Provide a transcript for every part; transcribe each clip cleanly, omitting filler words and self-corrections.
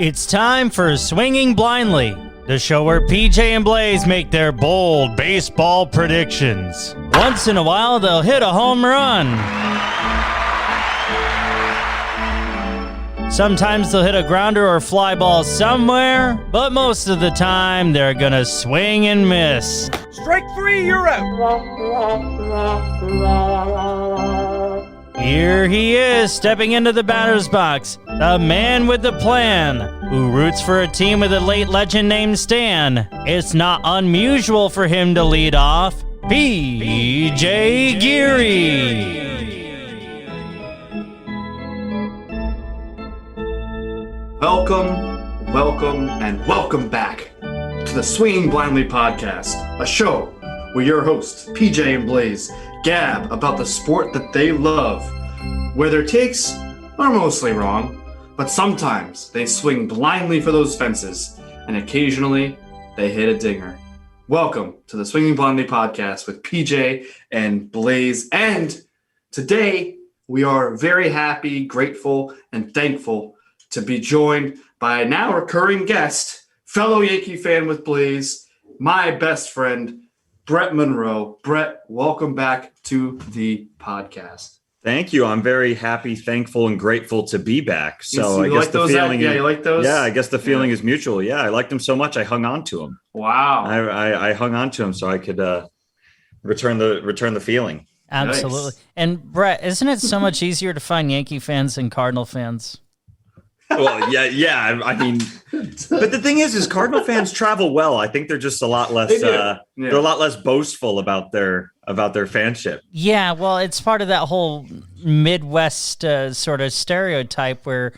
It's time for Swinging Blindly, the show where PJ and Blaze make their bold baseball predictions. Once in a while, they'll hit a home run. Sometimes they'll hit a grounder or fly ball somewhere, but most of the time, they're gonna swing and miss. Strike three, you're out. Here he is, stepping into the batter's box, the man with the plan, who roots for a team with a late legend named Stan. It's not unusual for him to lead off, PJ Geary. Welcome, and welcome back to the Swinging Blindly podcast, a show where your hosts, PJ and Blaze, gab about the sport that they love, where their takes are mostly wrong, but sometimes they swing blindly for those fences, and occasionally they hit a dinger. Welcome to the Swinging Blindly podcast with PJ and Blaze, and today we are very happy, grateful, and thankful to be joined by a now recurring guest, fellow Yankee fan with Blaze, my best friend, Brett Monroe. Brett, welcome back to the podcast. Thank you. I'm very happy, thankful, and grateful to be back. So I guess like the feeling, you like those? Yeah, I guess the feeling is mutual. Yeah, I liked them so much, I hung on to them. Wow. I hung on to them so I could return the feeling. Absolutely. Nice. And Brett, isn't it so much easier to find Yankee fans than Cardinal fans? Well, yeah. I mean, but the thing is Cardinal fans travel well. I think they're just a lot less. They're a lot less boastful about their fanship. Yeah, well, it's part of that whole Midwest sort of stereotype where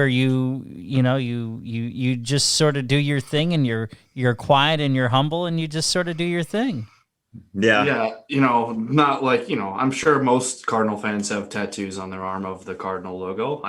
you just sort of do your thing and you're quiet and you're humble and you just sort of do your thing. Yeah. Not like, I'm sure most Cardinal fans have tattoos on their arm of the Cardinal logo.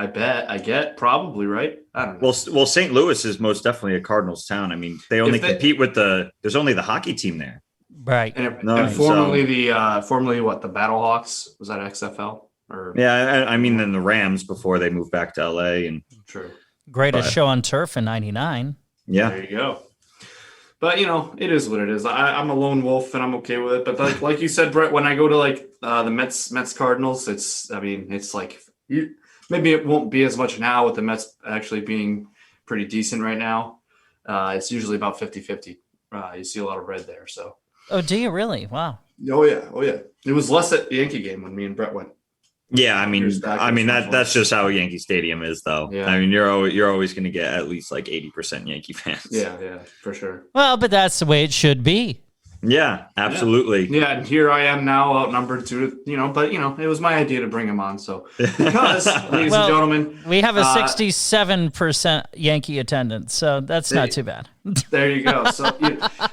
Probably, right? I don't know. Well, St. Louis is most definitely a Cardinals town. I mean, they only compete with there's only the hockey team there. Right. And formerly the Battlehawks, was that XFL? Or yeah, I mean, then the Rams before they moved back to LA. And true. Greatest show on turf in '99. Yeah. There you go. But, it is what it is. I'm a lone wolf and I'm okay with it. But like you said, Brett, when I go to the Mets Cardinals, it's like maybe it won't be as much now with the Mets actually being pretty decent right now. It's usually about 50-50. You see a lot of red there. So. Oh, do you really? Wow. Oh, yeah. It was less at the Yankee game when me and Brett went. Yeah, I mean that's just how Yankee Stadium is, though. Yeah. I mean, you're always going to get at least like 80% Yankee fans. Yeah, for sure. Well, but that's the way it should be. Yeah, absolutely. Yeah, and here I am now outnumbered but it was my idea to bring him on. So because, ladies and gentlemen, we have a 67% Yankee attendance, so that's not too bad. There you go.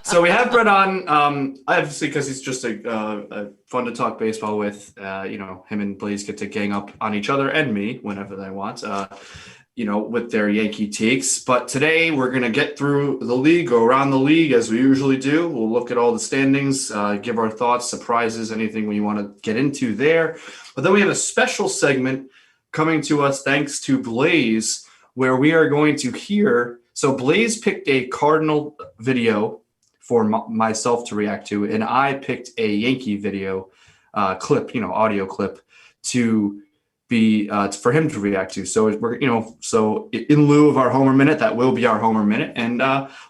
So we have Brett on, obviously because he's just a fun to talk baseball with. Him and Blaze get to gang up on each other and me whenever they want. With their Yankee takes. But today we're going to get through the league, go around the league as we usually do. We'll look at all the standings, give our thoughts, surprises, anything we want to get into there. But then we have a special segment coming to us thanks to Blaze, where we are going to hear. So Blaze picked a Cardinal video for myself to react to, and I picked a Yankee video clip, audio clip to be for him to react to. So we're so in lieu of our Homer Minute, that will be our Homer Minute, and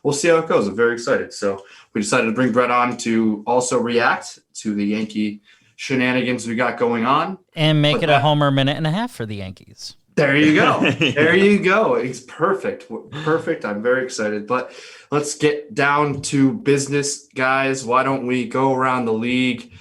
we'll see how it goes. I'm very excited. So we decided to bring Brett on to also react to the Yankee shenanigans we got going on and make it a Homer Minute and a half for the Yankees. There you go. There you go. It's perfect. I'm very excited. But let's get down to business, guys. Why don't we go around the league?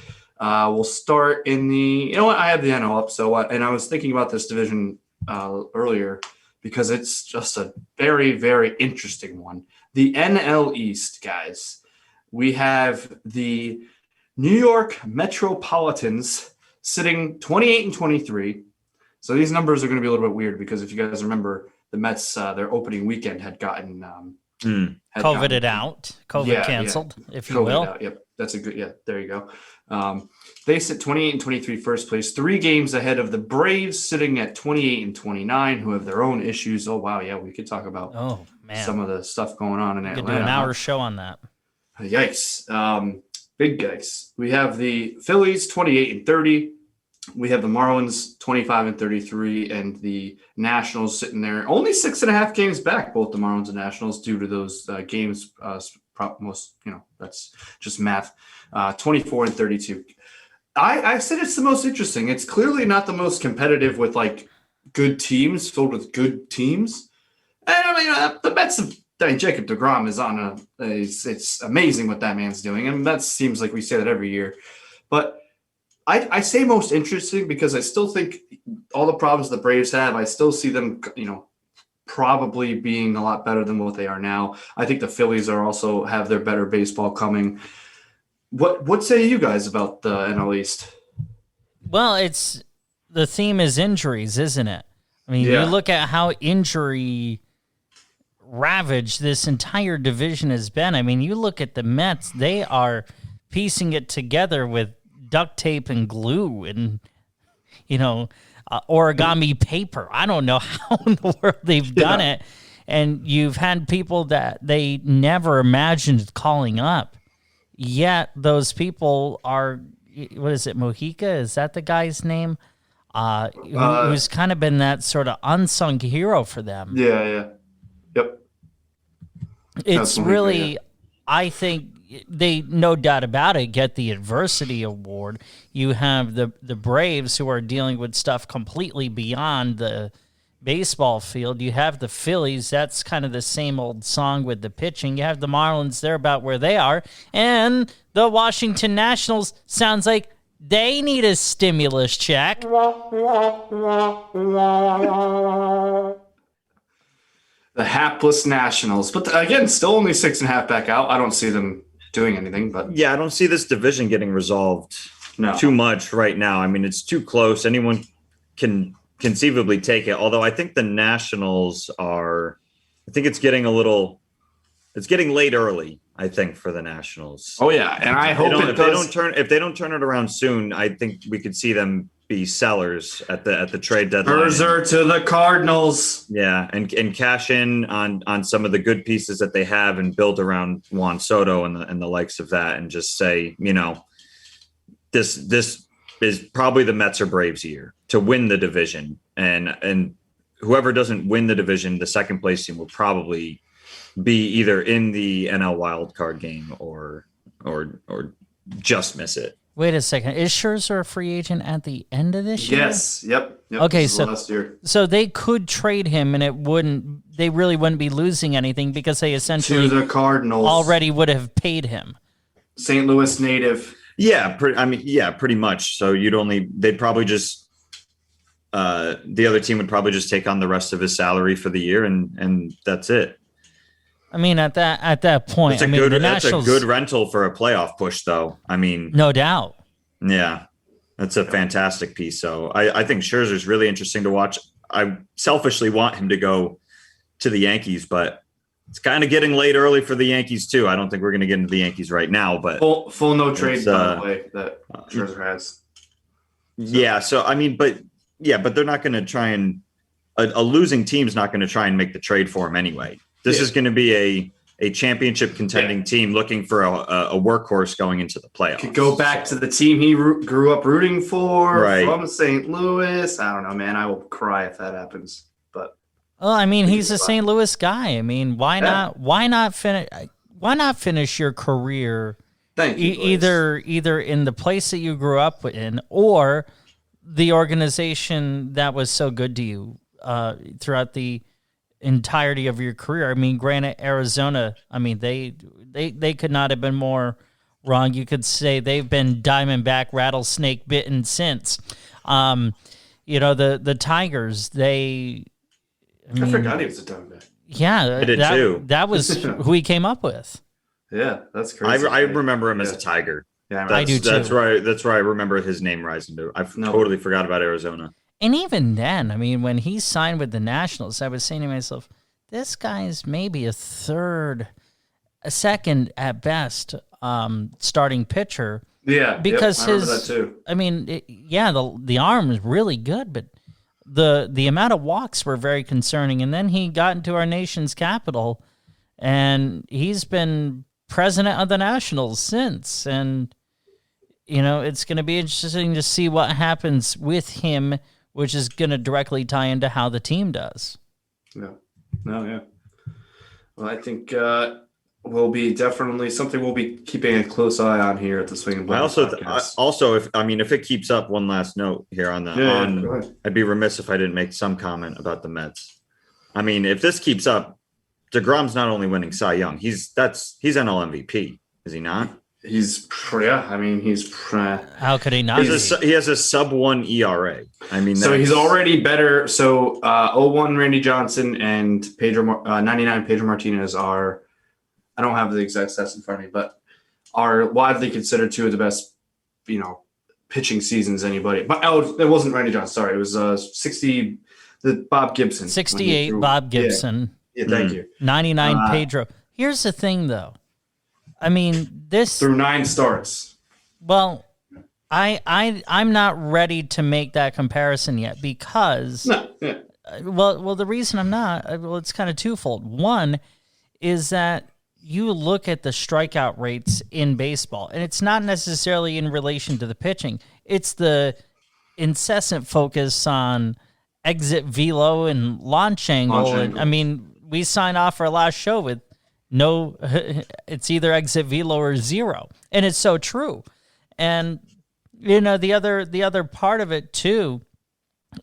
We'll start in the, I have the NL up. And I was thinking about this division earlier because it's just a very, very interesting one. The NL East, guys. We have the New York Metropolitans sitting 28 and 23. So these numbers are going to be a little bit weird because if you guys remember, the Mets, their opening weekend had gotten COVID canceled, if you will. Yep. That's a good, yeah, there you go. They sit 28 and 23 first place, 3 games ahead of the Braves, sitting at 28 and 29, who have their own issues. Oh, wow, yeah, we could talk about some of the stuff going on in Atlanta. We could do an hour show on that. Yikes. Big yikes. We have the Phillies 28 and 30. We have the Marlins 25 and 33, and the Nationals sitting there only 6.5 games back, both the Marlins and Nationals, due to those games. Most, that's just math. 24 and 32. I said it's the most interesting. It's clearly not the most competitive with like good teams filled with good teams. And I mean, the Mets of Jacob deGrom is on it's amazing what that man's doing. And that seems like we say that every year, but I say most interesting because I still think all the problems the Braves have, I still see them, probably being a lot better than what they are now. I think the Phillies are also have their better baseball coming. What say you guys about the NL East? Well, the theme is injuries, isn't it? I mean, you look at how injury ravaged this entire division has been. I mean, you look at the Mets, they are piecing it together with duct tape and glue and, origami paper. I don't know how in the world they've done it. And you've had people that they never imagined calling up. Yet those people are, what is it, Mojica? Is that the guy's name? Who's kind of been that sort of unsung hero for them. Yeah. Yep. It's really, I think they, no doubt about it, get the adversity award. You have the Braves who are dealing with stuff completely beyond the baseball field. You have the Phillies, that's kind of the same old song with the pitching. You have the Marlins, they're about where they are. And the Washington Nationals sounds like they need a stimulus check. The hapless Nationals. But again, still only 6.5 back out. I don't see them doing anything. But yeah, I don't see this division getting resolved too much right now. I mean, it's too close. Anyone can conceivably take it. Although I think the Nationals I think it's getting late early, I think, for the Nationals. Oh yeah. And I hope if they don't turn it around soon, I think we could see them be sellers at the trade deadline. Scherzer to the Cardinals. Yeah, and cash in on some of the good pieces that they have and build around Juan Soto and the likes of that, and just say, this is probably the Mets or Braves year to win the division, and whoever doesn't win the division, the second place team will probably be either in the NL wild card game or just miss it. Wait a second. Is Scherzer a free agent at the end of this year? Yes. Yep. Okay, last year. So they could trade him, and they really wouldn't be losing anything because they essentially to the Cardinals already would have paid him. St. Louis native. Yeah, pretty much. So they'd probably just the other team would probably just take on the rest of his salary for the year, and that's it. I mean, at that point, that's a good rental for a playoff push, though. I mean, no doubt. Yeah, that's a fantastic piece. So I think Scherzer's really interesting to watch. I selfishly want him to go to the Yankees, but it's kind of getting late early for the Yankees too. I don't think we're going to get into the Yankees right now, but full no trade by the way that Scherzer has. So. Yeah. So I mean, but they're not going to try and a losing team's not going to try and make the trade for him anyway. This is going to be a championship contending team looking for a workhorse going into the playoffs. Could go back to the team he grew up rooting for, right, from St. Louis. I don't know, man. I will cry if that happens. But well, I mean, he's a St. Louis guy. I mean, why not finish your career either in the place that you grew up in or the organization that was so good to you throughout the entirety of your career. I mean, granted, Arizona, I mean, they could not have been more wrong. You could say they've been Diamondback rattlesnake bitten since. The Tigers, I forgot he was a Diamondback. Yeah, I did too. That was who he came up with. Yeah, that's crazy. I remember him as a Tiger. Yeah, I do too. That's where I remember his name rising to. Totally forgot about Arizona. And even then, I mean, when he signed with the Nationals, I was saying to myself, this guy's maybe a second at best starting pitcher. Yeah, Because I remember that too. I mean, the arm is really good, but the amount of walks were very concerning. And then he got into our nation's capital, and he's been president of the Nationals since. And it's going to be interesting to see what happens with him, which is going to directly tie into how the team does. Yeah. No, yeah. Well, I think will be definitely something we'll be keeping a close eye on here at the Swing and Blend podcast. If it keeps up, one last note here on go ahead. I'd be remiss if I didn't make some comment about the Mets. I mean, if this keeps up, DeGrom's not only winning Cy Young, he's NL MVP, is he not? He's how could he not? He has a sub-1 ERA. I mean, so he's already better. So 01 Randy Johnson and 99 Pedro Martinez are. I don't have the exact stats in front of me, but are widely considered two of the best, pitching seasons anybody. But it wasn't Randy Johnson. Sorry, it was 60. The Bob Gibson. 68 Bob Gibson. Yeah, thank you. 99 Pedro. Here's the thing, though. I mean, this through 9 starts. Well, I'm not ready to make that comparison yet because. No. Yeah. Well, the reason I'm not. It's kind of twofold. One is that you look at the strikeout rates in baseball, and it's not necessarily in relation to the pitching. It's the incessant focus on exit velo and launch angle. And I mean, we sign off our last show with no, it's either exit velo or 0. And it's so true. And, the other part of it too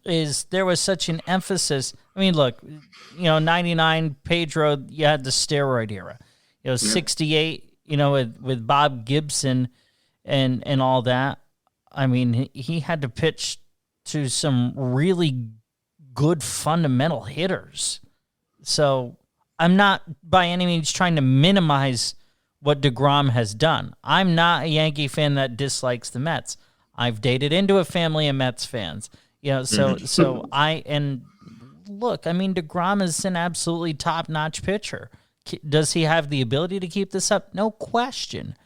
is there was such an emphasis. I mean, look, 99 Pedro, you had the steroid era. 68, with Bob Gibson and all that. I mean, he had to pitch to some really good fundamental hitters. So I'm not by any means trying to minimize what DeGrom has done. I'm not a Yankee fan that dislikes the Mets. I've dated into a family of Mets fans. So look, I mean, DeGrom is an absolutely top-notch pitcher. Does he have the ability to keep this up? No question.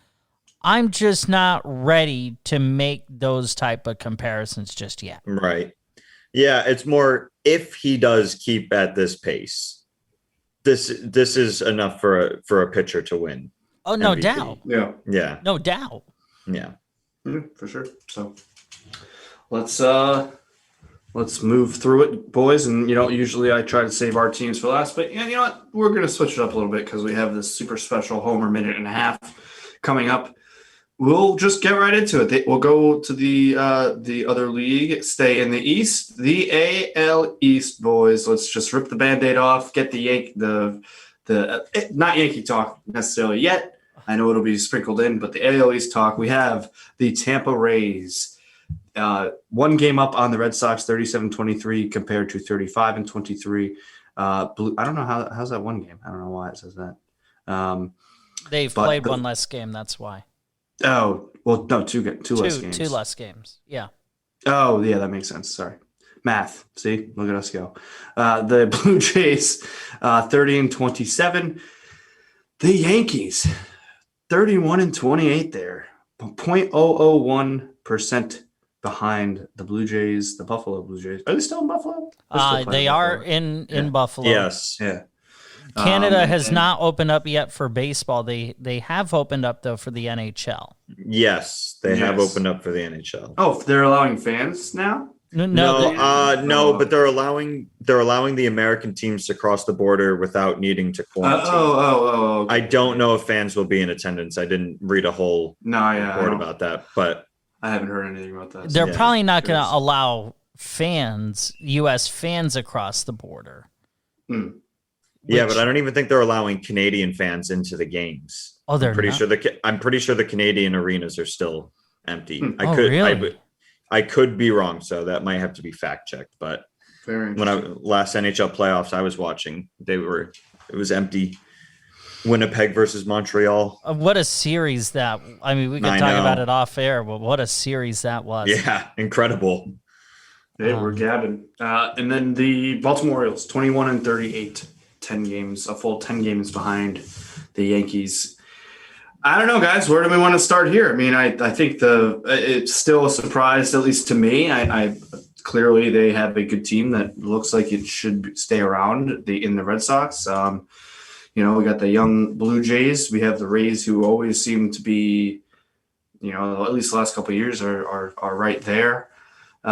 I'm just not ready to make those type of comparisons just yet. Right. Yeah, it's more if he does keep at this pace. This is enough for a pitcher to win. Oh, no MVP. doubt. Yeah. No doubt. Yeah. For sure. So let's move through it, boys. And usually I try to save our teams for last, but you know what? We're gonna switch it up a little bit because we have this super special Homer minute and a half coming up. We'll just get right into it. We'll go to the other league, stay in the East, the AL East, boys. Let's just rip the Band-Aid off, get the not Yankee talk necessarily yet. I know it'll be sprinkled in, but the AL East talk. We have the Tampa Rays. 1 game up on the Red Sox, 37-23 compared to 35-23. I don't know how's that 1 game. I don't know why it says that. They've played 1 less game. That's why. Oh, well, no, two less games. 2 less games. Yeah. Oh, yeah, that makes sense. Sorry. Math. See, look at us go. The Blue Jays, 30-27. The Yankees, 31-28 there. 0.001% behind the Blue Jays, the Buffalo Blue Jays. Are they still in Buffalo? They are in Buffalo. Yes. Yeah. Canada has not opened up yet for baseball. They have opened up though for the NHL. Yes, they have opened up for the NHL. Oh, they're allowing fans now? No, but they're allowing the American teams to cross the border without needing to quarantine. Okay. I don't know if fans will be in attendance. I didn't read a whole report about that, but I haven't heard anything about that. They're probably not going to allow U.S. fans across the border. Yeah, but I don't even think they're allowing Canadian fans into the games. Oh, they're not? I'm pretty sure the Canadian arenas are still empty. Really? I could be wrong, so that might have to be fact checked. But when last NHL playoffs I was watching, it was empty. Winnipeg versus Montreal. What a series that! I mean, we could talk about it off air, but what a series that was! Yeah, incredible. Hey, we're gabbing. And then the Baltimore Orioles, 21-38, 10 games, a full 10 games behind the Yankees. I don't know, guys. Where do we want to start here? I mean, I think it's still a surprise, at least to me. I clearly they have a good team that looks like it should stay around in the Red Sox. We got the young Blue Jays. We have the Rays, who always seem to be, at least the last couple of years are right there. We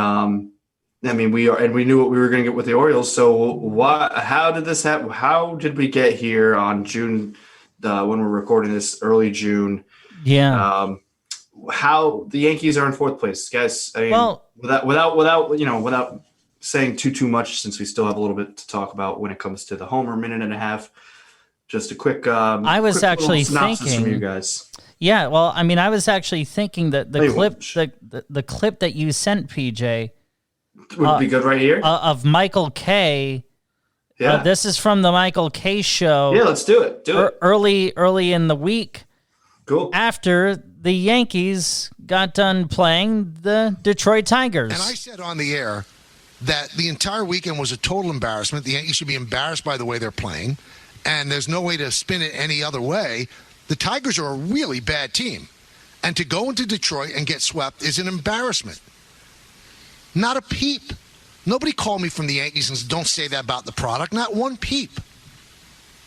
knew what we were going to get with the Orioles. So how did this happen? How did we get here on June, when we're recording this, early June? Yeah. How the Yankees are in fourth place, guys. I mean, without saying too much, since we still have a little bit to talk about when it comes to the homer minute and a half. Just a quick. I was actually synopsis from you guys. Yeah, well, I mean, I was actually thinking that the clip that you sent, PJ, would be good right here of Michael K. Yeah, this is from the Michael K. show. Yeah, let's do it. Early in the week. Cool. After the Yankees got done playing the Detroit Tigers, and I said on the air that the entire weekend was a total embarrassment. The Yankees should be embarrassed by the way they're playing. And there's no way to spin it any other way. The Tigers are a really bad team. And to go into Detroit and get swept is an embarrassment. Not a peep. Nobody called me from the Yankees and said, don't say that about the product. Not one peep.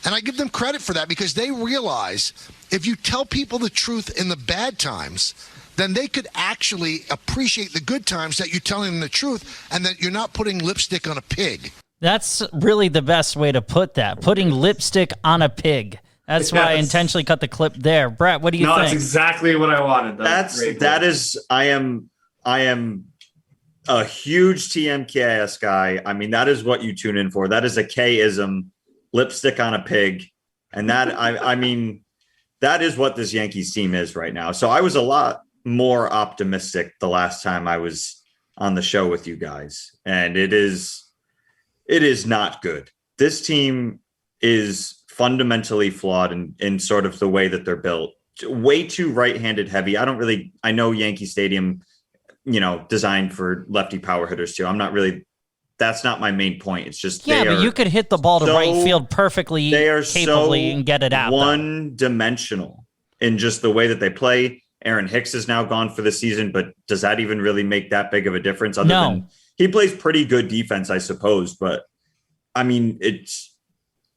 And I give them credit for that because they realize if you tell people the truth in the bad times, then they could actually appreciate the good times that you're telling them the truth and that you're not putting lipstick on a pig. That's really the best way to put that. Putting lipstick on a pig. That's why I intentionally cut the clip there. Brett, what do you think? No, that's exactly what I wanted. I am a huge TMKS guy. I mean, that is what you tune in for. That is a K-ism, lipstick on a pig. And that, I mean, that is what this Yankees team is right now. So I was a lot more optimistic the last time I was on the show with you guys. And it is not good. This team is fundamentally flawed in sort of the way that they're built. Way too right-handed heavy. I know Yankee Stadium, designed for lefty power hitters too. That's not my main point. It's just, but you could hit the ball to right field perfectly, capably, and get it out. One-dimensional in just the way that they play. Aaron Hicks is now gone for the season, but does that even really make that big of a difference? Than he plays pretty good defense, I suppose, but I mean,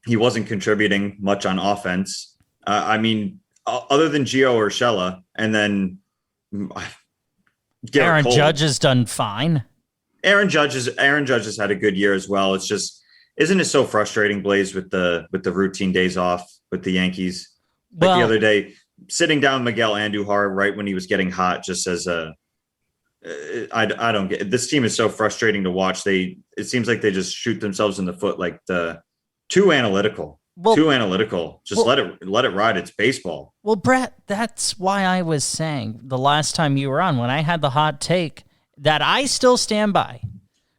he wasn't contributing much on offense. Other than Gio Urshela, and then Aaron Judge has done fine. Aaron Judge has had a good year as well. It's just, isn't it so frustrating, Blaze, with the routine days off with the Yankees? The other day, sitting down Miguel Andujar right when he was getting hot, just as I don't get it. This team is so frustrating to watch. It seems like they just shoot themselves in the foot, like too analytical. Just let it ride. It's baseball. Well, Brett, that's why I was saying the last time you were on, when I had the hot take that I still stand by,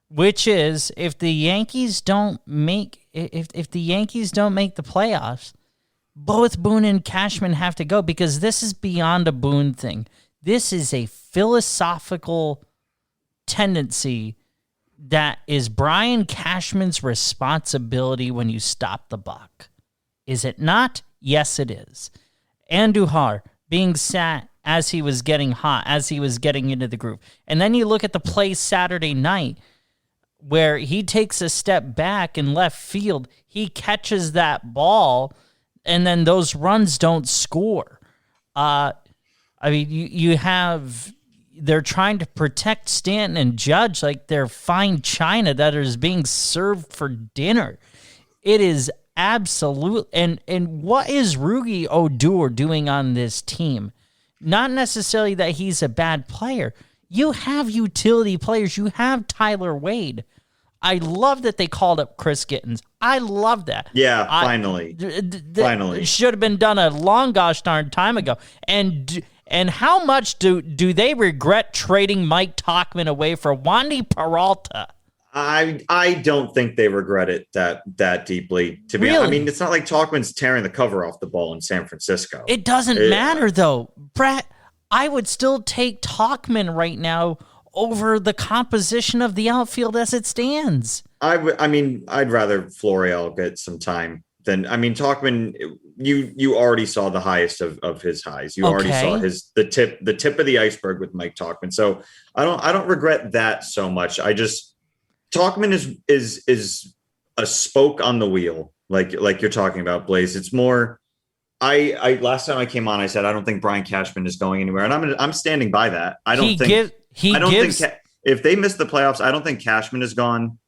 which is if the Yankees don't make if the Yankees don't make the playoffs, both Boone and Cashman have to go, because this is beyond a Boone thing. This is a philosophical tendency that is Brian Cashman's responsibility when you stop the buck. Is it not? Yes, it is. Andujar being sat as he was getting hot, as he was getting into the groove. And then you look at the play Saturday night where he takes a step back in left field. He catches that ball, and then those runs don't score. They're trying to protect Stanton and Judge like they're fine china that is being served for dinner. It is absolute. And what is Rugi Odor doing on this team? Not necessarily that he's a bad player. You have utility players. You have Tyler Wade. I love that they called up Chris Gittens. I love that. Yeah, finally. Finally. It should have been done a long gosh darn time ago. And how much do they regret trading Mike Tauchman away for Wandy Peralta? I don't think they regret it that deeply. To be honest, I mean, it's not like Tauchman's tearing the cover off the ball in San Francisco. It doesn't matter though, Brett. I would still take Tauchman right now over the composition of the outfield as it stands. I'd rather Florial get some time then I mean Talkman, you already saw the highest of his highs. You already saw the tip of the iceberg with Mike Talkman. So I don't regret that so much. I just Talkman is a spoke on the wheel, like you're talking about, Blaze. It's more. I last time I came on, I said I don't think Brian Cashman is going anywhere, and I'm standing by that. I don't think if they miss the playoffs, I don't think Cashman is gone.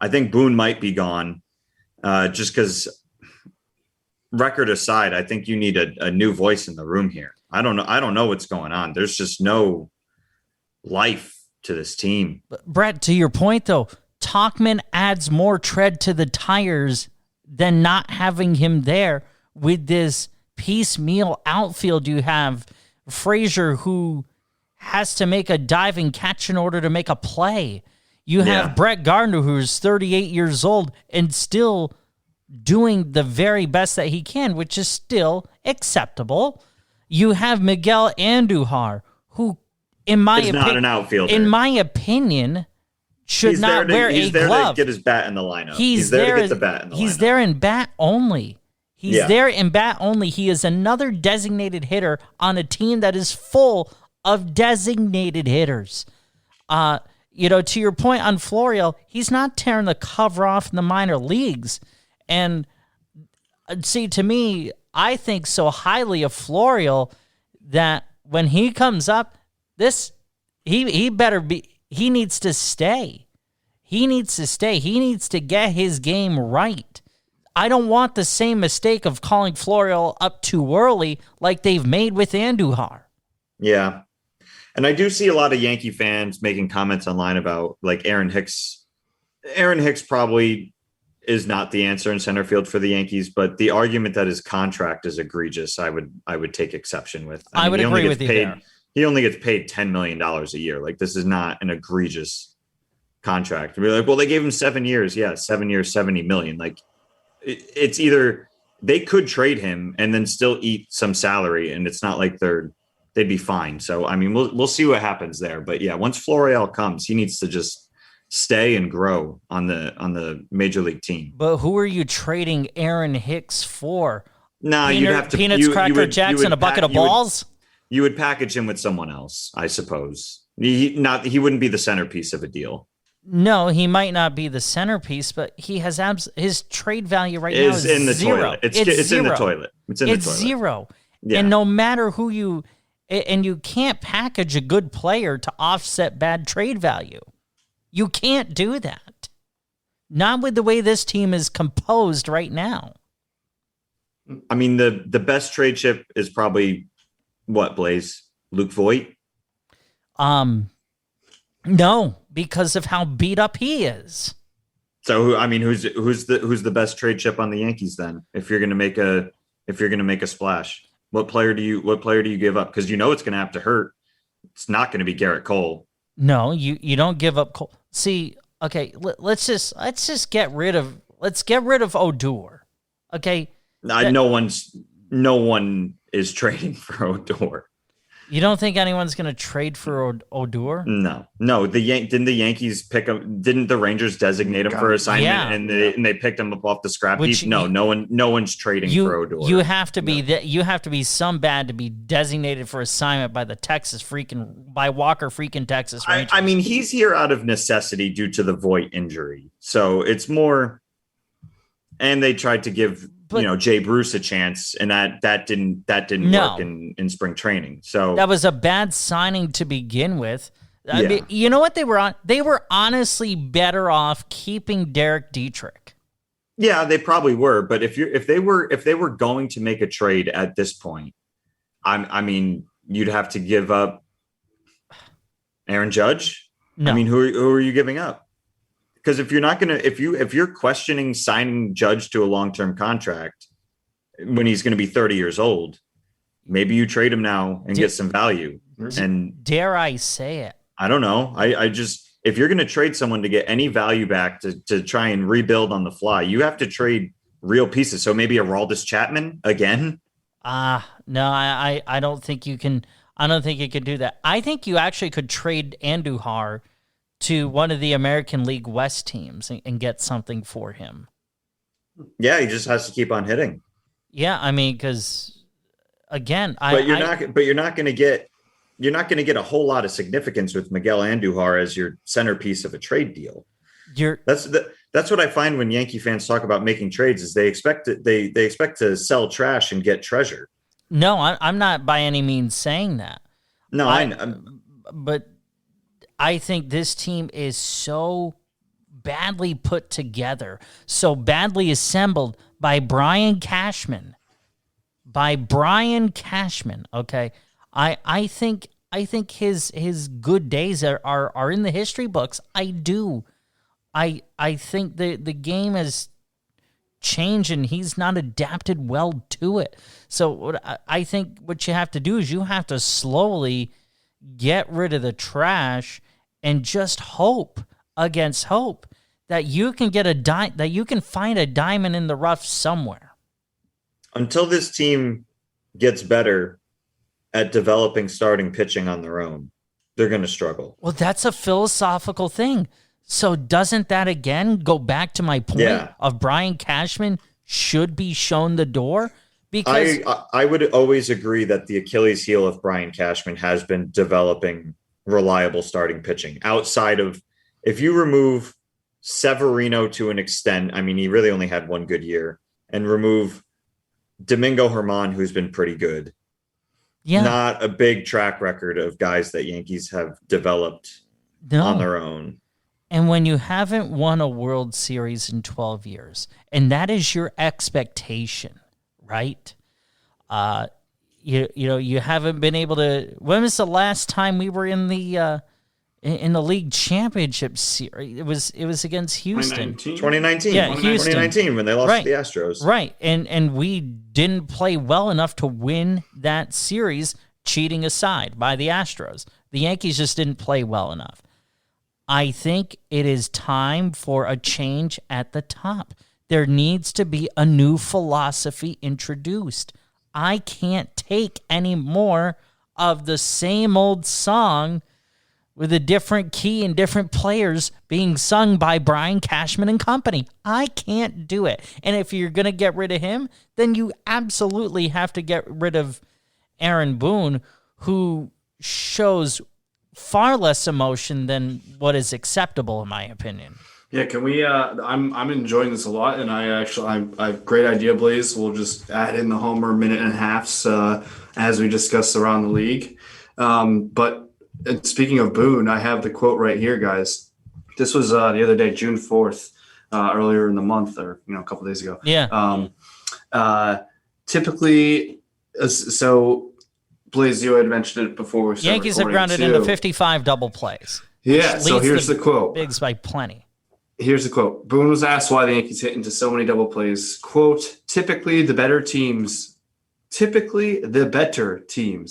I think Boone might be gone, just because. Record aside, I think you need a new voice in the room here. I don't know what's going on. There's just no life to this team. Brett, to your point though, Talkman adds more tread to the tires than not having him there. With this piecemeal outfield, you have Frazier, who has to make a diving catch in order to make a play. You have Brett Gardner, who's 38 years old and still doing the very best that he can, which is still acceptable. You have Miguel Andujar, who, in my opinion, not an outfielder. In my opinion, should not wear a glove. He's there to get his bat in the lineup. He's there to get the bat in the lineup. He's there in bat only. He's there in bat only. He is another designated hitter on a team that is full of designated hitters. To your point on Florial, he's not tearing the cover off in the minor leagues. And see, to me, I think so highly of Florial that when he comes up, he needs to stay. He needs to stay. He needs to get his game right. I don't want the same mistake of calling Florial up too early like they've made with Andujar. Yeah. And I do see a lot of Yankee fans making comments online about like Aaron Hicks. Aaron Hicks probably is not the answer in center field for the Yankees, but the argument that his contract is egregious, I would take exception with. I would agree with you there. He only gets paid $10 million a year. Like, this is not an egregious contract. We're like, well, they gave him 7 years. Yeah, 7 years, $70 million. Like, it's either they could trade him and then still eat some salary, and it's not like they'd be fine. So, I mean, we'll see what happens there. But yeah, once Florial comes, he needs to just stay and grow on the major league team. But who are you trading Aaron Hicks for? Nah, you'd have to Peanuts, Cracker Jacks, and a bucket of balls. You would package him with someone else, I suppose. He wouldn't be the centerpiece of a deal. No, he might not be the centerpiece, but he has his trade value right now is in the zero. toilet. It's in the toilet. It's in the toilet. Zero. Yeah. And no matter who you can't package a good player to offset bad trade value. You can't do that. Not with the way this team is composed right now. I mean, the best trade chip is probably what, Blaze? Luke Voit? No, because of how beat up he is. So I mean, who's the best trade chip on the Yankees then? If you're gonna make a splash, what player do you give up? Because it's gonna have to hurt. It's not gonna be Garrett Cole. No, you don't give up Cole. See, okay, let's just get rid of Odor. Okay, no one is trading for Odor. You don't think anyone's going to trade for Odor? No. Didn't the Yankees pick him? Didn't the Rangers designate him for assignment? Yeah. And they picked him up off the scrap heap. No one's trading for Odor. You have to be you have to be some bad to be designated for assignment by by Walker freaking Texas Rangers. I mean, he's here out of necessity due to the Voit injury. So it's more. And they tried to give Jay Bruce a chance, and that didn't work in spring training. So that was a bad signing to begin with. I mean, you know what they were on? They were honestly better off keeping Derek Dietrich. Yeah, they probably were. But if they were going to make a trade at this point, I mean, you'd have to give up Aaron Judge. No. I mean, who are you giving up? Because if you're questioning signing Judge to a long-term contract when he's going to be 30 years old, maybe you trade him now and get some value. And dare I say it? I don't know. I just, if you're going to trade someone to get any value back to try and rebuild on the fly, you have to trade real pieces. So maybe a Aroldis Chapman again. No, I don't think you can. I don't think you could do that. I think you actually could trade Andujar to one of the American League West teams and get something for him. Yeah, he just has to keep on hitting. Yeah, I mean, because again, But you're not going to get a whole lot of significance with Miguel Andujar as your centerpiece of a trade deal. That's what I find when Yankee fans talk about making trades is they expect to sell trash and get treasure. No, I'm not by any means saying that. No, but I think this team is so badly put together, so badly assembled by Brian Cashman. Okay, I think his good days are in the history books. I do. I think the game has changed and he's not adapted well to it. So I think what you have to do is you have to slowly get rid of the trash and just hope against hope that you can get that you can find a diamond in the rough somewhere. Until this team gets better at developing starting pitching on their own, they're going to struggle. Well, that's a philosophical thing. So doesn't that again go back to my point of Brian Cashman should be shown the door? Because I would always agree that the Achilles heel of Brian Cashman has been developing reliable starting pitching. Outside of, if you remove Severino to an extent, I mean, he really only had one good year, and remove Domingo Germán, who's been pretty good. Yeah. Not a big track record of guys that Yankees have developed on their own. And when you haven't won a World Series in 12 years, and that is your expectation, right? You haven't been able to. When was the last time we were in the league championship series? It was against Houston. 2019. Yeah, Houston. 2019 when they lost to the Astros. Right, and we didn't play well enough to win that series, cheating aside by the Astros. The Yankees just didn't play well enough. I think it is time for a change at the top. There needs to be a new philosophy introduced. I can't take any more of the same old song with a different key and different players being sung by Brian Cashman and company. I can't do it. And if you're going to get rid of him, then you absolutely have to get rid of Aaron Boone, who shows far less emotion than what is acceptable, in my opinion. Yeah, can we? I'm enjoying this a lot, and I great idea, Blaze. We'll just add in the homer minute and a halves as we discuss around the league. But speaking of Boone, I have the quote right here, guys. This was the other day, June 4th, earlier in the month, or a couple days ago. Yeah. Typically, so. Blaze, you had mentioned it before we started. Yankees have grounded into 55 double plays. Yeah, so here's the quote. Bigs by plenty. Here's the quote. Boone was asked why the Yankees hit into so many double plays. Quote, typically the better teams,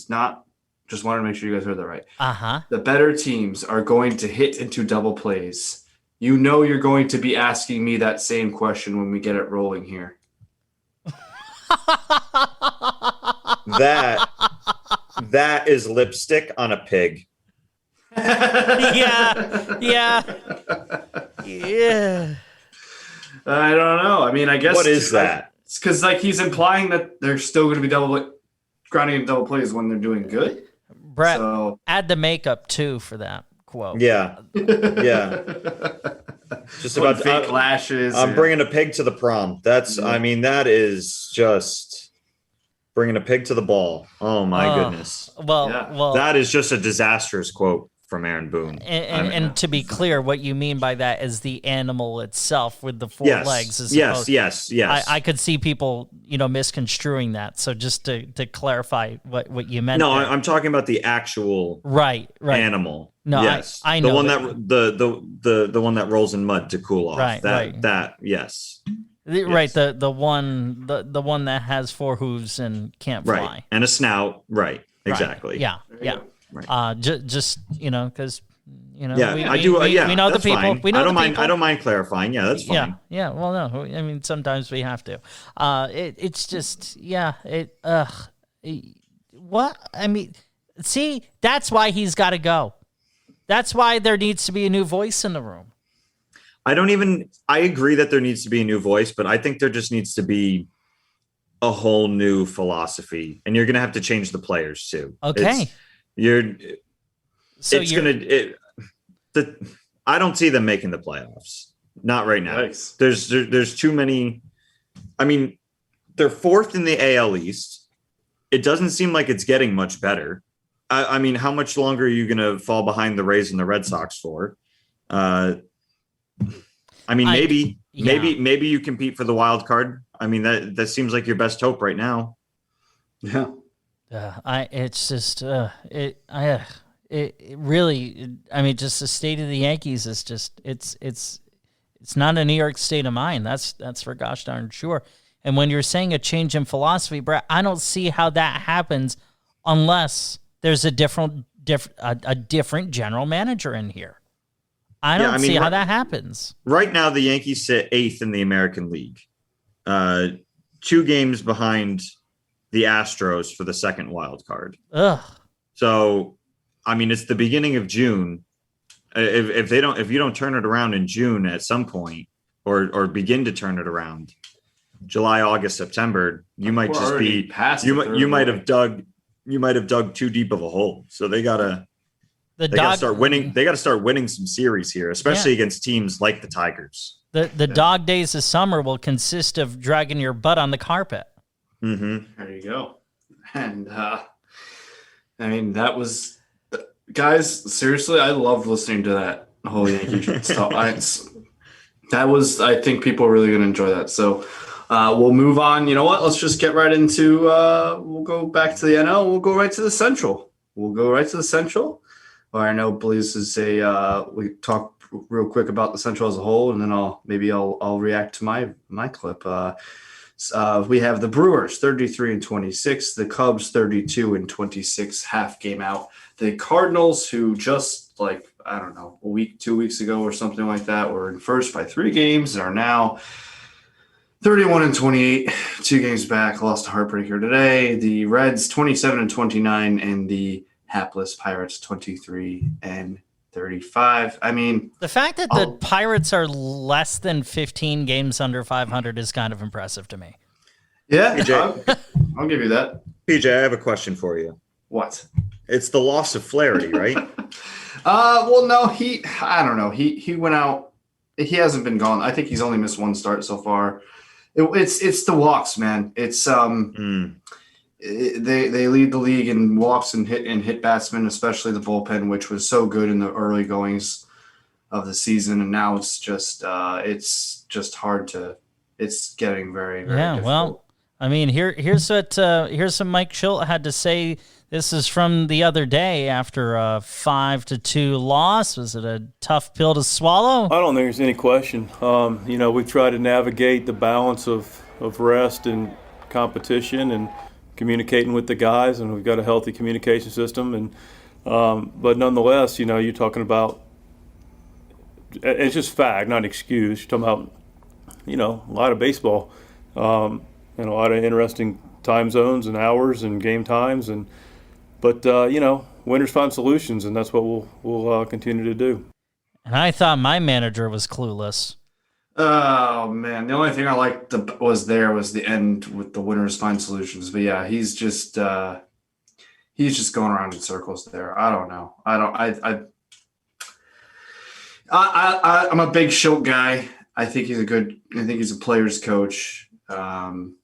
not just wanted to make sure you guys heard that right. Uh-huh. The better teams are going to hit into double plays. You know you're going to be asking me that same question when we get it rolling here. That is lipstick on a pig. Yeah. I don't know. I mean, I guess. What is that? It's because he's implying that they're still going to be grounding in double plays when they're doing good. Brett, add the makeup too for that quote. Yeah. Just about fake lashes. I'm bringing a pig to the prom. That is just bringing a pig to the ball. Oh my goodness. Well, that is just a disastrous quote from Aaron Boone. And to be clear, what you mean by that is the animal itself with the four legs. Yes. I could see people, misconstruing that. So just to clarify what you meant. No, there. I'm talking about the actual right animal. No, yes, I know the one the one that rolls in mud to cool off. Right. That yes. Right, the one that has four hooves and can't fly, right, and a snout, right? Exactly. Yeah. Right. Just because Yeah, we, I do. We, yeah, we know the that's people. Fine. We know I don't the mind. people. I don't mind clarifying. Yeah, that's fine. Yeah. Well, no. I mean, sometimes we have to. It's just. What I mean, see, that's why he's got to go. That's why there needs to be a new voice in the room. I agree that there needs to be a new voice, but I think there just needs to be a whole new philosophy, and you're going to have to change the players too. Okay. I don't see them making the playoffs. Not right now. Nice. There's too many. I mean, they're fourth in the AL East. It doesn't seem like it's getting much better. I mean, how much longer are you going to fall behind the Rays and the Red Sox for? Maybe you compete for the wild card. I mean, that seems like your best hope right now. Yeah. It really, I mean, just the state of the Yankees is just, it's not a New York state of mind. That's for gosh darn sure. And when you're saying a change in philosophy, Brett, I don't see how that happens unless there's a different general manager in here. I don't see how that happens. Right now, the Yankees sit 8th in the American League, 2 games behind the Astros for the second wild card. Ugh. So, I mean, it's the beginning of June. If you don't turn it around in June at some point, or begin to turn it around, July, August, September, you might just be past. You might have dug too deep of a hole. So they gotta start winning. They gotta start winning some series here, especially against teams like the Tigers. The dog days of summer will consist of dragging your butt on the carpet. Mm-hmm. There you go. And I mean, that was, guys. Seriously, I loved listening to that whole Yankee stuff. I think people are really going to enjoy that. So we'll move on. You know what? Let's just get right into. We'll go back to the NL. We'll go right to the Central. Or I know Blaze is we talk real quick about the Central as a whole, and then I'll react to my clip. We have the Brewers 33-26, the Cubs 32-26, half game out. The Cardinals, who just 2 weeks ago or something like that, were in first by 3 games and are now 31-28, 2 games back, lost a heartbreaker today. The Reds 27-29, and the hapless Pirates 23-35. I mean, the fact that the Pirates are less than 15 games under 500 is kind of impressive to me. Yeah, PJ, I'll give you that. PJ, I have a question for you. What? It's the loss of Flaherty, right? Well, no, I don't know. He went out. He hasn't been gone. I think he's only missed 1 start so far. It's the walks, man. It's They lead the league in walks and hit batsmen, especially the bullpen, which was so good in the early goings of the season, and now it's just hard to. It's getting very, very difficult. Well, I mean, here's what Mike Shilt had to say. This is from the other day after a 5-2 loss. Was it a tough pill to swallow? I don't think there's any question. We try to navigate the balance of rest and competition and communicating with the guys, and we've got a healthy communication system. And but nonetheless, you're talking about, it's just fact, not excuse. You're talking about, a lot of baseball, and a lot of interesting time zones and hours and game times, but winners find solutions, and that's what we'll continue to do. And I thought my manager was clueless. Oh man, the only thing I liked was the end with the winners find solutions. But yeah, he's just going around in circles there. I don't know. I'm a big Shilt guy. I think he's a player's coach. I'm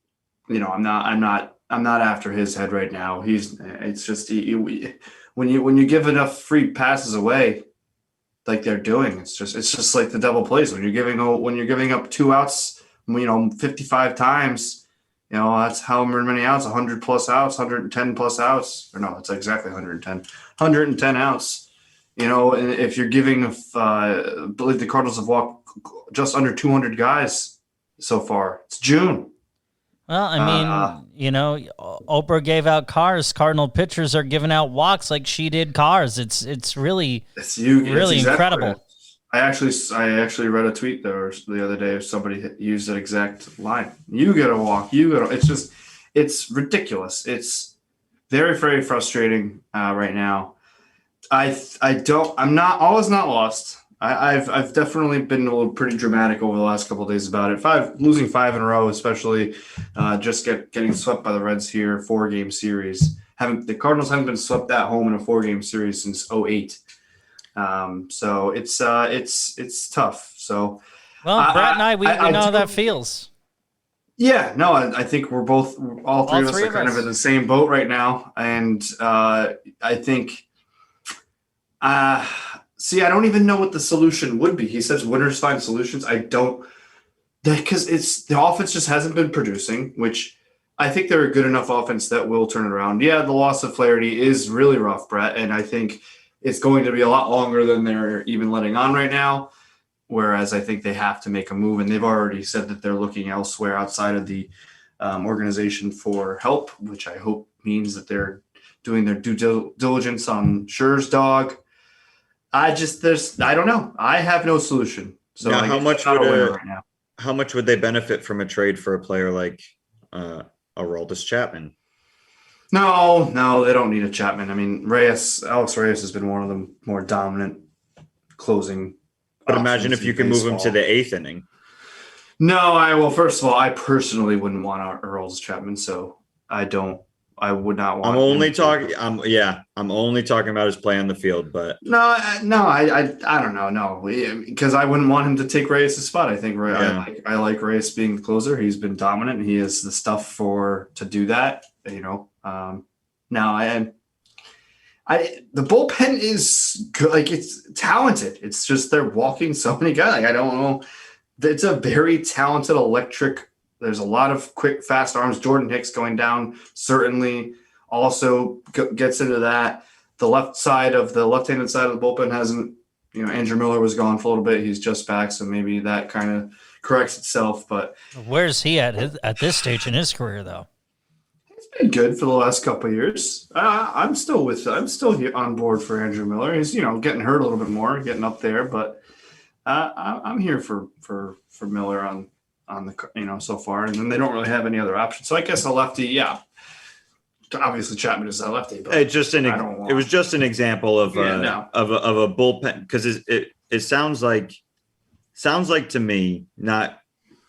not after his head right now. It's just when you give enough free passes away, like they're doing, it's just like the double plays. When you're giving up 2 outs, 55 times, that's how many outs, 100 plus outs, 110 plus outs, or no, it's exactly 110 outs. And if you're giving, I believe the Cardinals have walked just under 200 guys so far. It's June. Well, I mean, Oprah gave out cars. Cardinal pitchers are giving out walks like she did cars. It's really incredible. Right. I actually read a tweet there the other day. Somebody used that exact line. You get a walk. It's ridiculous. It's very, very frustrating right now. All is not lost. I've definitely been a little pretty dramatic over the last couple of days about it. Losing 5 in a row, especially just getting swept by the Reds here, 4-game series. The Cardinals haven't been swept at home in a 4-game series since 2008. So it's tough. So Well, Brett and I know how that feels. Yeah, no, I think we're all three of us are kind of in the same boat right now, and I think. See, I don't even know what the solution would be. He says winners find solutions. I don't, because the offense just hasn't been producing, which I think they're a good enough offense that will turn it around. Yeah, the loss of Flaherty is really rough, Brett, and I think it's going to be a lot longer than they're even letting on right now. Whereas I think they have to make a move, and they've already said that they're looking elsewhere outside of the organization for help, which I hope means that they're doing their due diligence on Scher's dog. I don't know. I have no solution. So now, how much would they benefit from a trade for a player like Aroldis Chapman? No, they don't need a Chapman. I mean, Alex Reyes has been one of the more dominant closing. But imagine if you could move him to the 8th inning. No, first of all, I personally wouldn't want Aroldis Chapman, so I would not want. I'm only talking about his play on the field, but I don't know, no, because I wouldn't want him to take Reyes' spot. I think I like Reyes being the closer. He's been dominant. And he has the stuff to do that. Now the bullpen is good. Like, it's talented. It's just they're walking so many guys. Like, I don't know. It's a very talented, electric. There's a lot of quick, fast arms. Jordan Hicks going down certainly also gets into that. The left-handed side of the bullpen hasn't. Andrew Miller was gone for a little bit. He's just back, so maybe that kind of corrects itself. But where's he at this stage in his career, though? Been good for the last couple of years. I'm still here on board for Andrew Miller. He's getting hurt a little bit more, getting up there, but I'm here for Miller on the so far, and then they don't really have any other options. So I guess a lefty, yeah. Obviously Chapman is a lefty, but it was just an example of a bullpen, because it sounds like to me, not.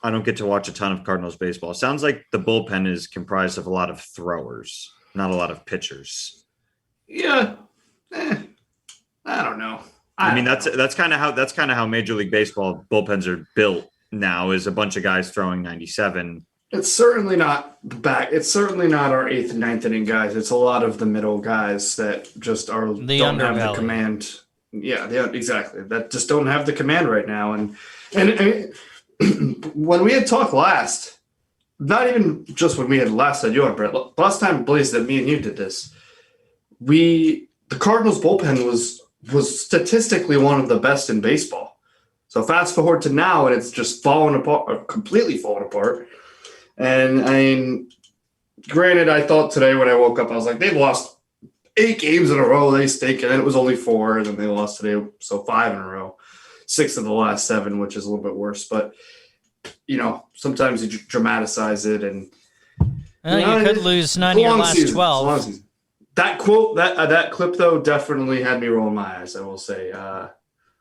I don't get to watch a ton of Cardinals baseball. It sounds like the bullpen is comprised of a lot of throwers, not a lot of pitchers. Yeah. I don't know. I mean, that's kind of how Major League Baseball bullpens are built now, is a bunch of guys throwing 97. It's certainly not It's certainly not our 8th and 9th inning guys. It's a lot of the middle guys that just don't have the command. Yeah, exactly. That just don't have the command right now. And when we had talked last, not even just when we had last said you and Brett, last time, Blaze, that me and you did this, the Cardinals bullpen was statistically one of the best in baseball. So fast forward to now, and it's just fallen apart, completely fallen apart. And I mean, granted, I thought today when I woke up, I was like, they've lost 8 games in a row. They stink, and then it was only 4, and then they lost today, so 5 in a row. 6 of the last 7, which is a little bit worse. But, sometimes you dramatize it. And you could lose 9 of your last 12. That quote, that clip, though, definitely had me rolling my eyes, I will say.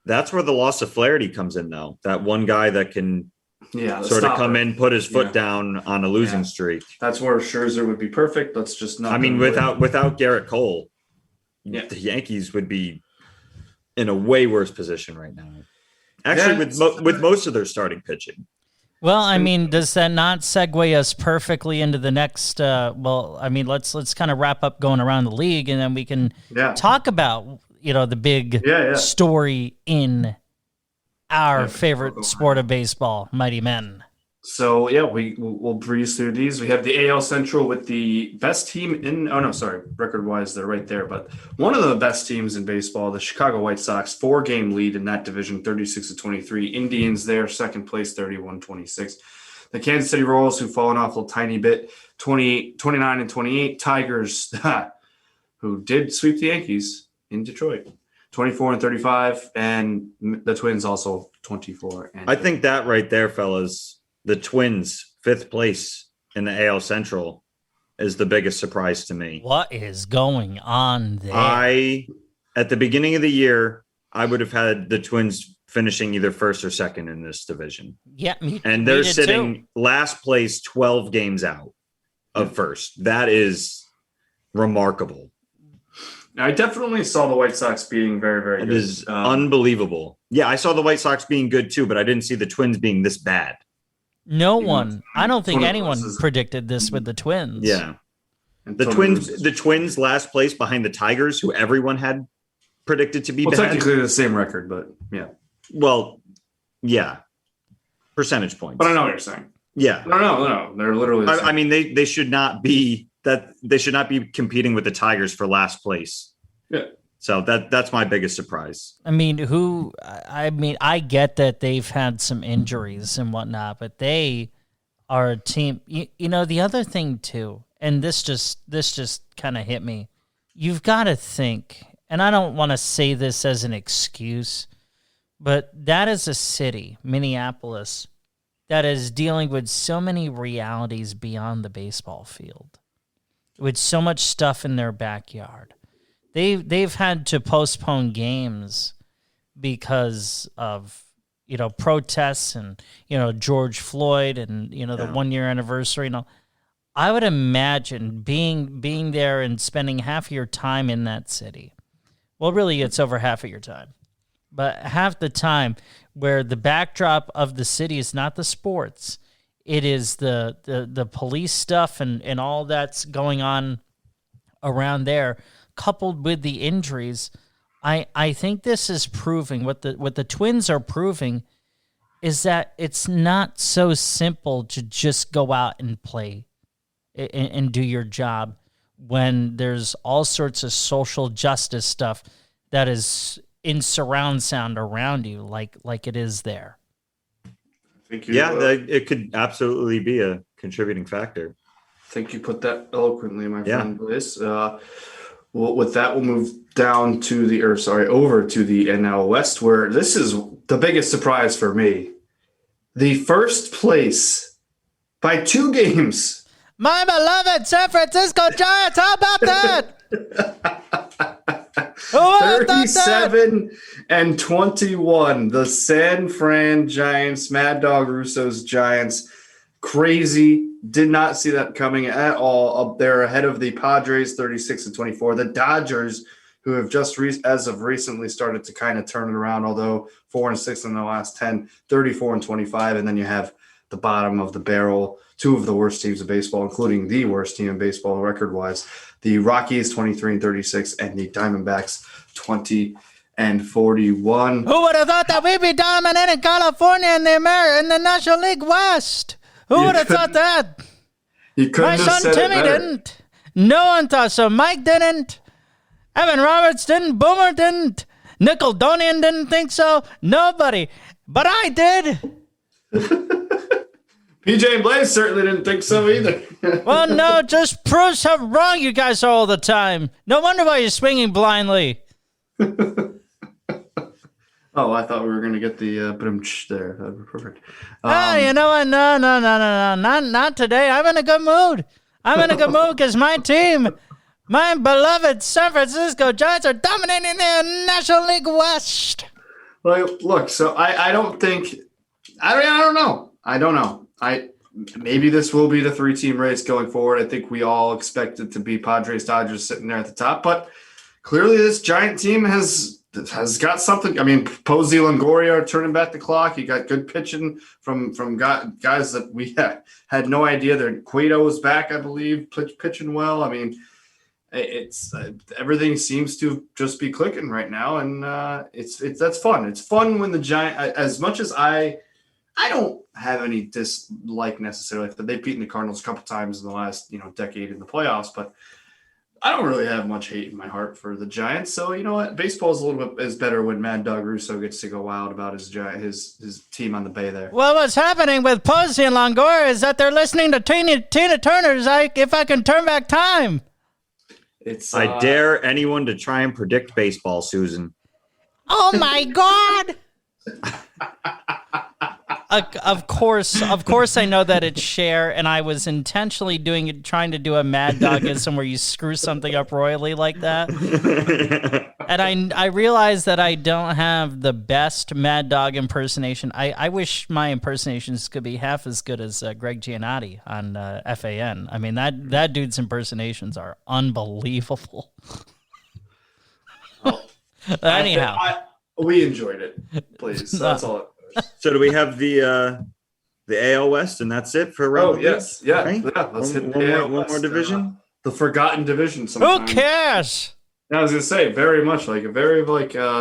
That's where the loss of Flaherty comes in, though. That one guy that can sort of come in, put his foot down on a losing streak. That's where Scherzer would be perfect. Let's just not. I mean, without Garrett Cole, the Yankees would be in a way worse position right now. Actually, with most of their starting pitching. Well, I mean, does that not segue us perfectly into the next? Let's kind of wrap up going around the league, and then we can talk about the big story in our favorite sport of baseball, Mighty Men. So we'll breeze through these. We have the AL Central with the best team record-wise they're right there, but one of the best teams in baseball, the Chicago White Sox, 4-game lead in that division, 36-23. Indians there, second place, 31-26. The Kansas City Royals, who've fallen off a tiny bit, 29-28. Tigers, who did sweep the Yankees in Detroit, 24-35, and the Twins also 24. I think that right there, fellas. The Twins, 5th place in the AL Central, is the biggest surprise to me. What is going on there? At the beginning of the year, I would have had the Twins finishing either first or second in this division. Yeah, And they're did sitting too. last place 12 games out of first. That is remarkable. I definitely saw the White Sox being very, very It good. is unbelievable. Yeah, I saw the White Sox being good too, but I didn't see the Twins being this bad. No You know, one. I don't think Tony anyone Rosa's- predicted this with the Twins. Yeah. and The Tony Twins Rosa's- the Twins last place behind the Tigers, who everyone had predicted to be well, bad. technically the same record, but yeah. Well, yeah. Percentage points. But I know what you're saying. Yeah. No. They're literally. The same. I mean, they should not be competing with the Tigers for last place. Yeah. So that's my biggest surprise. I mean, I get that they've had some injuries and whatnot, but they are a team. You know, the other thing too, and this just kind of hit me. You've got to think, and I don't want to say this as an excuse, but that is a city, Minneapolis, that is dealing with so many realities beyond the baseball field, with so much stuff in their backyard. They've had to postpone games because of, you know, protests and, you know, George Floyd and, you know, the 1 year anniversary and all. I would imagine being there and spending half of your time in that city. Well, really, it's over half of your time, but half the time where the backdrop of the city is not the sports, it is the police stuff and all that's going on around there, coupled with the injuries. I think this is proving what the Twins are proving is that it's not so simple to just go out and play and do your job when there's all sorts of social justice stuff that is in surround sound around you like it is there. It could absolutely be a contributing factor. I think you put that eloquently, my friend Bliss. With that, we'll move down to over to the NL West, where this is the biggest surprise for me. The first place by 2 games. My beloved San Francisco Giants, how about that? Who would have thought that? 37-21. The San Fran Giants, Mad Dog Russo's Giants. Crazy. Did not see that coming at all. Up there ahead of the Padres, 36-24. The Dodgers, who have just as of recently started to kind of turn it around, although 4-6 in the last 10, 34-25. And then you have the bottom of the barrel, 2 of the worst teams of baseball, including the worst team in baseball record-wise. The Rockies, 23-36, and the Diamondbacks, 20-41. Who would have thought that we'd be dominating California in the National League West? Who would have thought that? You couldn't My have son said Timmy it better. didn't. No one thought so. Mike didn't. Evan Roberts didn't. Boomer didn't. Nickeldonian didn't think so. Nobody. But I did. PJ and Blaze certainly didn't think so either. Well, no, just proves how wrong you guys are all the time. No wonder why you're swinging blindly. Oh, I thought we were going to get the there. That would be perfect. You know what? No. Not today. I'm in a good mood. I'm in a good mood because my team, my beloved San Francisco Giants, are dominating the National League West. Well, look, so I don't think – I don't know. Maybe this will be the 3-team race going forward. I think we all expect it to be Padres, Dodgers sitting there at the top. But clearly this Giant team has got something. I mean, Posey, Longoria are turning back the clock. You got good pitching from guys that we had no idea. Cueto was back, I believe, pitching well. I mean, it's everything seems to just be clicking right now, and that's fun. It's fun when the Giant, as much as I don't have any dislike necessarily. They've beaten the Cardinals a couple times in the last decade in the playoffs, but I don't really have much hate in my heart for the Giants. So you know what, baseball is a little bit better when Mad Dog Russo gets to go wild about his team on the Bay there. Well, what's happening with Posey and Longoria is that they're listening to Tina Turner's "If I Can Turn Back Time." I dare anyone to try and predict baseball, Susan. Oh my God! Of course, I know that it's Cher, and I was intentionally trying to do a Mad Doggism where you screw something up royally like that. And I realize that I don't have the best Mad Dog impersonation. I wish my impersonations could be half as good as Greg Giannotti on FAN. I mean, that dude's impersonations are unbelievable. Anyhow. We enjoyed it, please. That's all it was. So do we have the AL West, and that's it for round? Oh, yes. Yeah. Right? Yeah. Let's hit one the AL more West, division. The forgotten division sometimes. Who cares? I was going to say, very much like a very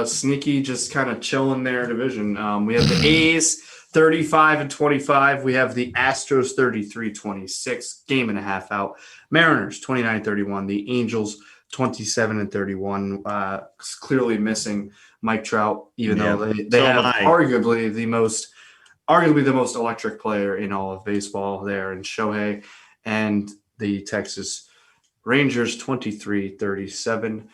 sneaky, just kind of chilling there division. We have the A's 35-25. We have the Astros 33-26, game and a half out. Mariners 29-31. The Angels 27-31. Clearly missing Mike Trout, even though they have arguably the most electric player in all of baseball there in Shohei, and the Texas Rangers 23-37.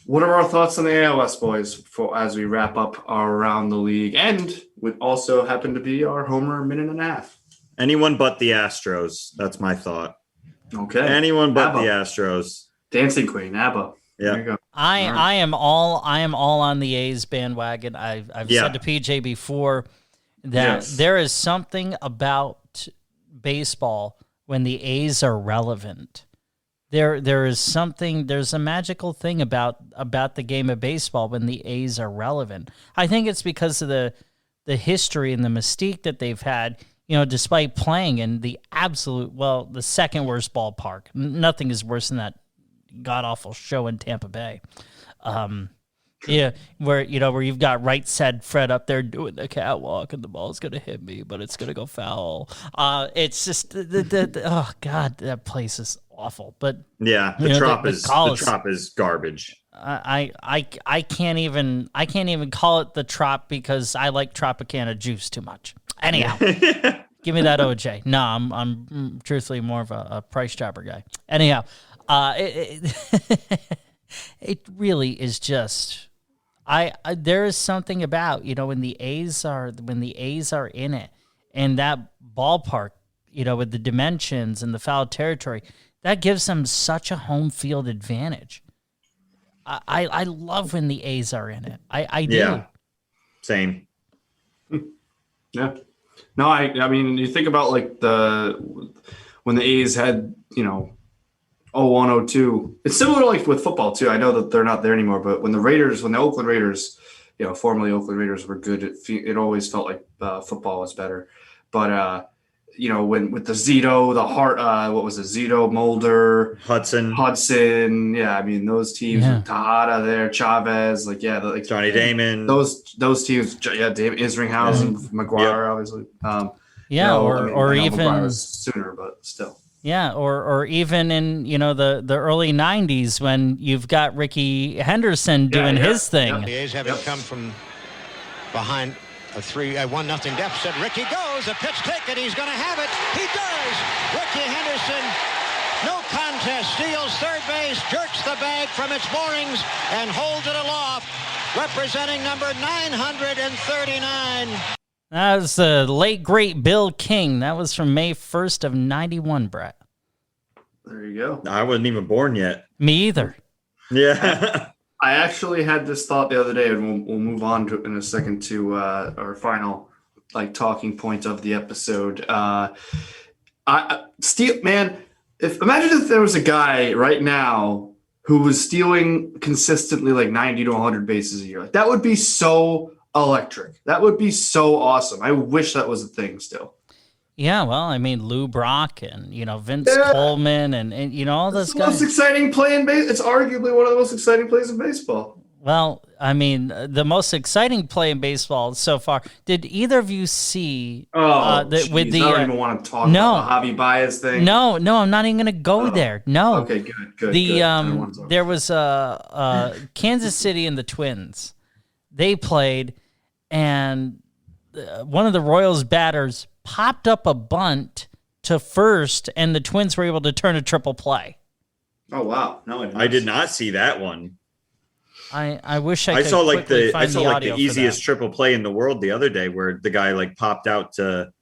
What are our thoughts on the ALS, boys, as we wrap up our around the league, and would also happen to be our homer minute and a half? Anyone but the Astros. That's my thought. Okay. Anyone but ABBA. the Astros. Dancing Queen, ABBA. Yeah. There you go. I am all on the A's bandwagon. I've said to PJ before that there is something about baseball when the A's are relevant. There's a magical thing about the game of baseball when the A's are relevant. I think it's because of the history and the mystique that they've had, despite playing in the the second worst ballpark. Nothing is worse than that god-awful show in Tampa Bay. Where you've got Right Said Fred up there doing the catwalk and the ball's going to hit me, but it's going to go foul. It's just oh God, that place is awful. But yeah, the Trop is garbage. I can't even call it the Trop because I like Tropicana juice too much. Anyhow, give me that OJ. No, I'm truthfully more of a Price Chopper guy. Anyhow, it really is just there is something about when the A's are in it, and that ballpark with the dimensions and the foul territory, that gives them such a home field advantage. I love when the A's are in it. I do. Yeah. Same. Yeah. No, I mean, you think about when the A's had 01, 02. It's similar like with football too. I know that they're not there anymore, but when the Oakland Raiders, formerly Oakland Raiders were good, it always felt like football was better. But when with the Zito, the Hart, what was it? Zito, Mulder, Hudson. Yeah, I mean those teams, Tejada there, Chavez, Johnny Damon. Those teams, Damon Isringhausen, McGuire, obviously. Or even McGuire was sooner, but still. Yeah, or even in the early '90s when you've got Ricky Henderson doing his thing. The A's having come from behind a 1-0 deficit. Ricky goes, a pitch taken. He's going to have it. He does. Ricky Henderson, no contest, steals third base, jerks the bag from its moorings, and holds it aloft, representing number 939. That was the late, great Bill King. That was from May 1st of 91, Brett. There you go. I wasn't even born yet. Me either. Yeah. I actually had this thought the other day, and we'll move on in a second to our final talking point of the episode. Imagine if there was a guy right now who was stealing consistently 90 to 100 bases a year. That would be so electric. That would be so awesome. I wish that was a thing still. Yeah, well, I mean, Lou Brock and, Vince Coleman and all those guys. Most exciting play in baseball. It's arguably one of the most exciting plays in baseball. Well, I mean, the most exciting play in baseball so far. Did either of you see I don't even want to talk about the Javi Baez thing. No, I'm not even going to go there. No. Okay, good. There was Kansas City and the Twins. They played, and one of the Royals batters popped up a bunt to first, and the Twins were able to turn a triple play. Oh, wow. No, I did not see that one. I wish I I could saw like quickly the find the audio for easiest that. triple play in the world the other day, where the guy like popped out to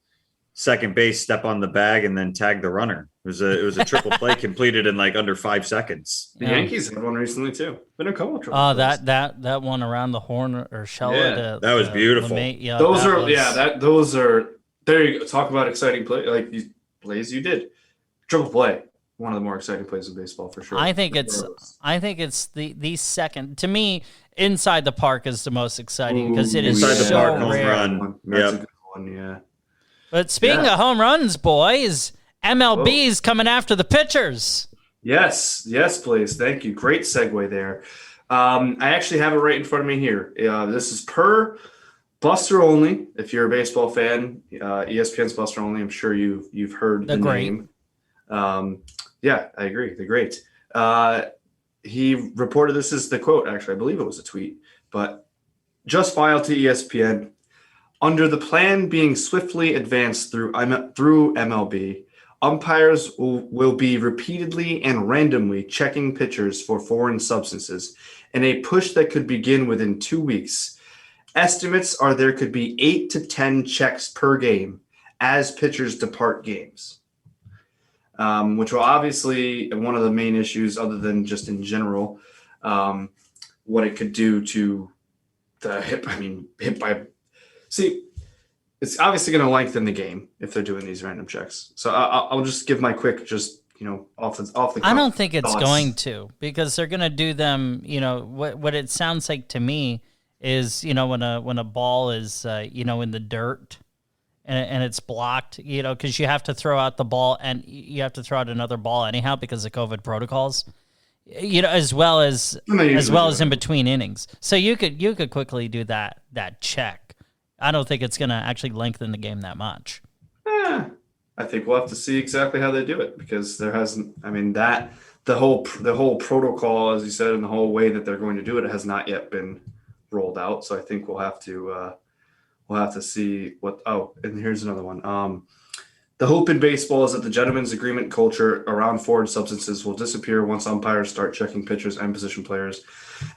second base, step on the bag, and then tag the runner. It was a triple play completed in like under 5 seconds. The Yeah. Yankees had one recently too. Been a couple of triple Oh, plays. that one around the horn or shell. Yeah, that was beautiful. Yeah, those that are was- those are there. You go. Talk about exciting play, like these plays you did. Triple play, one of the more exciting plays in baseball for sure. I think it's the second, to me, inside the park is the most exciting because it is Inside the so park home rare. run. That's a Yep. good one. Yeah. But speaking of home runs, boys, MLB's coming after the pitchers. Yes, please. Thank you. Great segue there. I actually have it right in front of me here. This is per Buster Only. If you're a baseball fan, ESPN's Buster Only. I'm sure you've heard the name. Yeah, I agree. They're great. He reported, this is the quote, actually. I believe it was a tweet, but just filed to ESPN. Under the plan being swiftly advanced through MLB, umpires will be repeatedly and randomly checking pitchers for foreign substances in a push that could begin within 2 weeks. Estimates are there could be 8 to 10 checks per game as pitchers depart games, which will obviously, one of the main issues other than just in general, what it could do to the hit by. See, it's obviously going to lengthen the game if they're doing these random checks. So I'll just give my quick, off the. I don't think it's thoughts. going to, because they're going to do them. What it sounds like to me is, when a ball is in the dirt and it's blocked, because you have to throw out the ball and you have to throw out another ball anyhow because of COVID protocols. As well as in between innings. So you could quickly do that check. I don't think it's going to actually lengthen the game that much. I think we'll have to see exactly how they do it, because there hasn't. I mean, the whole protocol, as you said, and the whole way that they're going to do it has not yet been rolled out. So I think we'll have to see what. Oh, and here's another one. The hope in baseball is that the gentleman's agreement culture around foreign substances will disappear once umpires start checking pitchers and position players,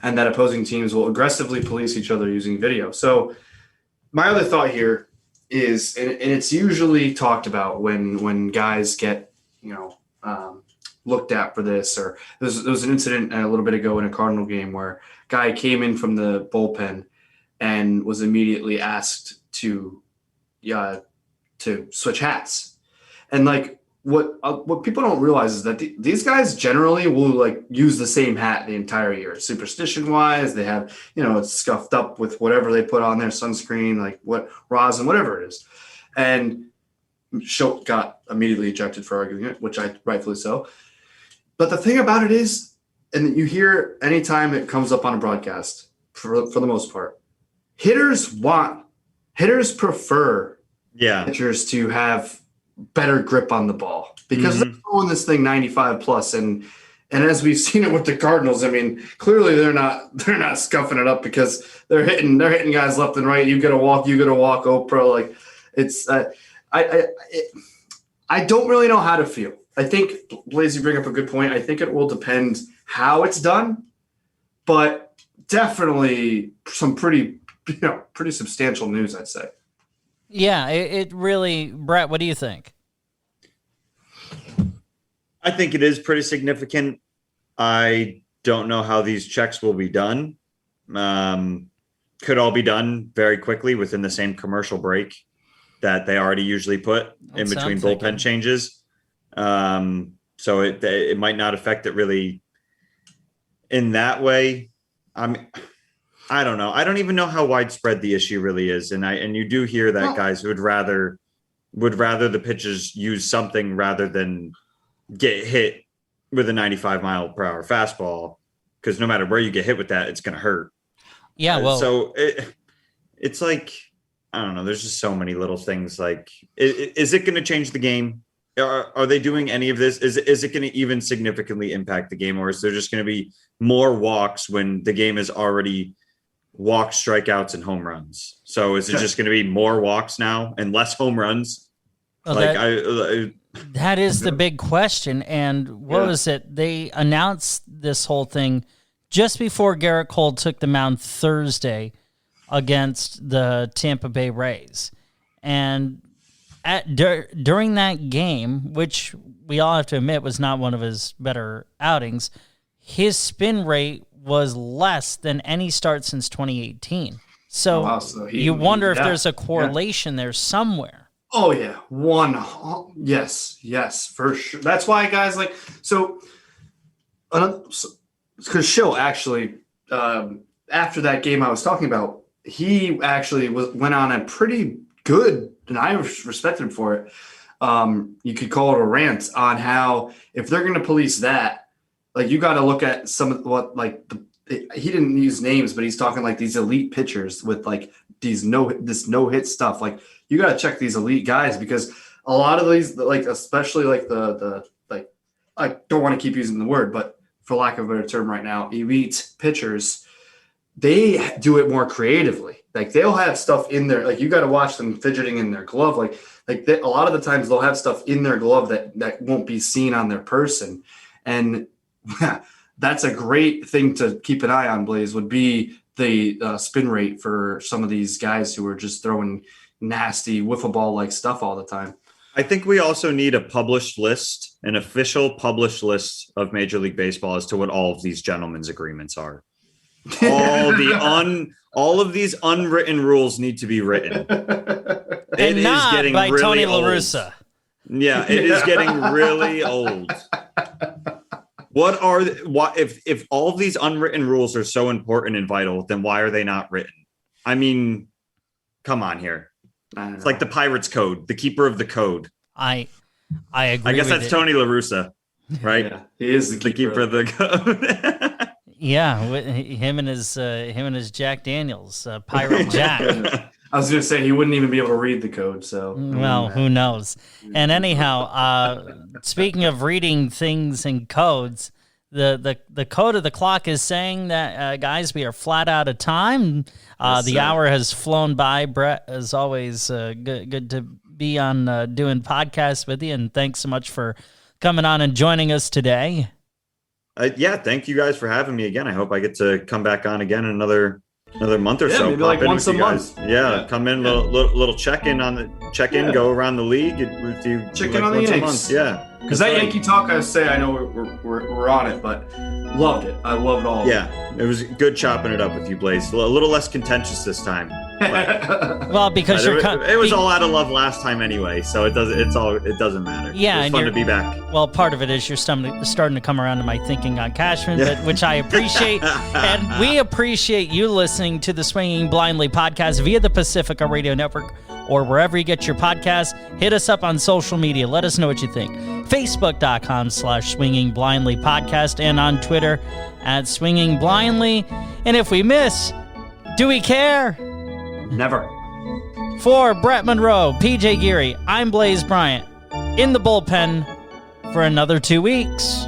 and that opposing teams will aggressively police each other using video. So my other thought here is, and it's usually talked about when guys get, looked at for this, or there was an incident a little bit ago in a Cardinal game where a guy came in from the bullpen and was immediately asked to switch hats. And like what people don't realize is that these guys generally will use the same hat the entire year. Superstition wise, they have, it's scuffed up with whatever they put on their sunscreen, what rosin, whatever it is. And Shilt got immediately ejected for arguing it, which I rightfully so. But the thing about it is, and you hear anytime it comes up on a broadcast, for the most part, hitters prefer pitchers to have better grip on the ball, because they're throwing this thing 95 plus, and as we've seen it with the Cardinals, I mean, clearly they're not scuffing it up, because they're hitting guys left and right. You get a walk, oh pro, it's I don't really know how to feel. I think, Blaze, you bring up a good point. I think it will depend how it's done, but definitely some pretty substantial news, I'd say. Yeah, it really, Brett, what do you think? I think it is pretty significant. I don't know how these checks will be done. Could all be done very quickly within the same commercial break that they already usually put in between bullpen changes. So it might not affect it really in that way. I don't know. I don't even know how widespread the issue really is. And you do hear that guys would rather the pitchers use something rather than get hit with a 95 mile per hour fastball, because no matter where you get hit with that, it's going to hurt. Yeah. Well, so it's like, I don't know. There's just so many little things. Is it going to change the game? Are they doing any of this? Is it going to even significantly impact the game, or is there just going to be more walks when the game is already walks, strikeouts, and home runs? So is it just going to be more walks now and less home runs? Well, that is the big question. And what was it? They announced this whole thing just before Garrett Cole took the mound Thursday against the Tampa Bay Rays. And during that game, which we all have to admit was not one of his better outings, his spin rate was less than any start since 2018. So, you wonder if there's a correlation there somewhere. Oh yeah, yes, for sure. That's why guys like because Shilt actually after that game I was talking about, he actually went on a pretty good, and I respected him for it. You could call it a rant on how if they're going to police that, like you got to look at some of what he didn't use names, but he's talking like these elite pitchers with like this no hit stuff. Like you got to check these elite guys because a lot of these, like especially like the I don't want to keep using the word, but for lack of a better term right now, elite pitchers, they do it more creatively. Like they'll have stuff in there. Like you got to watch them fidgeting in their glove. A lot of the times they'll have stuff in their glove that won't be seen on their person. And that's a great thing to keep an eye on, Blaze, would be the spin rate for some of these guys who are just throwing nasty wiffle ball like stuff all the time. I think we also need a published list, an official published list of Major League Baseball as to what all of these gentlemen's agreements are. All of these unwritten rules need to be written. And not getting by really Tony La Russa. Yeah, it is getting really old. If all of these unwritten rules are so important and vital, then why are they not written? I mean, come on here. It's like the Pirates Code, the keeper of the code. I agree. I guess that's Tony La Russa, right? Yeah, he is the keeper of the code. Yeah, him and his Jack Daniels, Pirate Jack. I was going to say he wouldn't even be able to read the code. So well, who knows? And anyhow, speaking of reading things and codes, the code of the clock is saying that guys, we are flat out of time. The hour has flown by. Brett, as always, good to be on doing podcasts with you, and thanks so much for coming on and joining us today. Thank you guys for having me again. I hope I get to come back on again in another month or so. Maybe like once a month. Yeah, come in, little check-in go around the league with you. Check in on the Yankees. Yeah. Because that Yankee talk, I say, I know we're on it, but loved it. I loved all of it. Yeah, it was good chopping it up with you, Blaze. A little less contentious this time. Well, because it was all out of love last time anyway, so it doesn't matter. Yeah, it's fun to be back. Well, part of it is you're starting to come around to my thinking on Cashman, which I appreciate, and we appreciate you listening to the Swinging Blindly podcast via the Pacifica Radio Network or wherever you get your podcasts. Hit us up on social media. Let us know what you think. Facebook.com/Swinging Blindly podcast and on Twitter @Swinging Blindly. And if we miss, do we care? Never. For Brett Monroe, PJ Geary, I'm Blaze Bryant, in the bullpen for another 2 weeks.